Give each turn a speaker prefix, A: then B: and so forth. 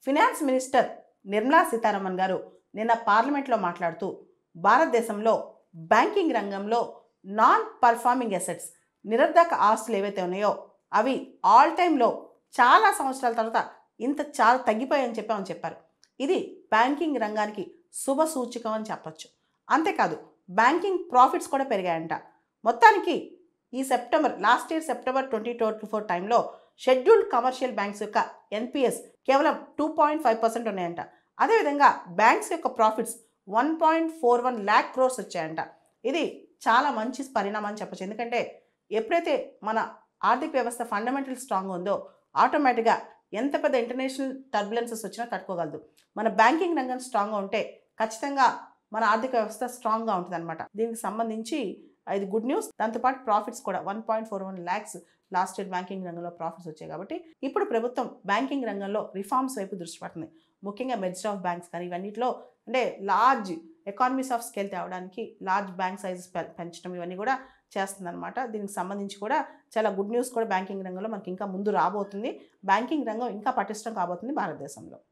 A: Finance minister Nirmala Sitharaman గారు నిన్న పార్లమెంట్లో మాట్లాడుతూ భారతదేశంలో బ్యాంకింగ్ రంగంలో నాన్ పర్ఫార్మింగ్ అసెట్స్ నిరర్ధక ఆస్తులు ఏవైతే ఉన్నాయో అవి ఆల్ టైంలో చాలా సంవత్సరాల తర్వాత చాలా తగ్గిపోయాయని చెప్పారు. ఇది బ్యాంకింగ్ రంగానికి శుభ సూచకం అని చెప్పొచ్చు. అంతేకాదు బ్యాంకింగ్ ప్రాఫిట్స్ కూడా పెరిగాయంట. మొత్తానికి ఈ లాస్ట్ ఇయర్ సెప్టెంబర్ 2024 టైంలో షెడ్యూల్డ్ కమర్షియల్ బ్యాంక్స్ యొక్క ఎన్పిఎస్ కేవలం 2.5% ఉన్నాయంట. అదేవిధంగా బ్యాంక్స్ యొక్క ప్రాఫిట్స్ 1.41 lakh crores వచ్చాయంట. ఇది చాలా మంచి పరిణామం అని చెప్పచ్చు. ఎందుకంటే ఎప్పుడైతే మన ఆర్థిక వ్యవస్థ ఫండమెంటల్ స్ట్రాంగ్ ఉందో ఆటోమేటిక్గా ఎంత పెద్ద ఇంటర్నేషనల్ టర్బులెన్సెస్ వచ్చినా తట్టుకోగలదు. మన బ్యాంకింగ్ రంగం స్ట్రాంగ్గా ఉంటే ఖచ్చితంగా మన ఆర్థిక వ్యవస్థ స్ట్రాంగ్గా ఉంటుంది అనమాట. దీనికి సంబంధించి ఇది గుడ్ న్యూస్. దాంతోపాటు ప్రాఫిట్స్ కూడా 1.41 lakhs లాస్ట్ ఇయర్ బ్యాంకింగ్ రంగంలో ప్రాఫిట్స్ వచ్చాయి. కాబట్టి ఇప్పుడు ప్రభుత్వం బ్యాంకింగ్ రంగంలో రిఫార్మ్స్ వైపు దృష్టి పడుతుంది. ముఖ్యంగా మెర్జర్ ఆఫ్ బ్యాంక్స్ కానీ ఇవన్నిటిలో అంటే లార్జ్ ఎకానమీస్ ఆఫ్ స్కేల్ తేవడానికి లార్జ్ బ్యాంక్ సైజెస్ పెంచడం ఇవన్నీ కూడా చేస్తుందన్నమాట. దీనికి సంబంధించి కూడా చాలా గుడ్ న్యూస్ కూడా బ్యాంకింగ్ రంగంలో మనకి ఇంకా ముందు రాబోతుంది. బ్యాంకింగ్ రంగం ఇంకా పటిష్టం కాబోతుంది భారతదేశంలో.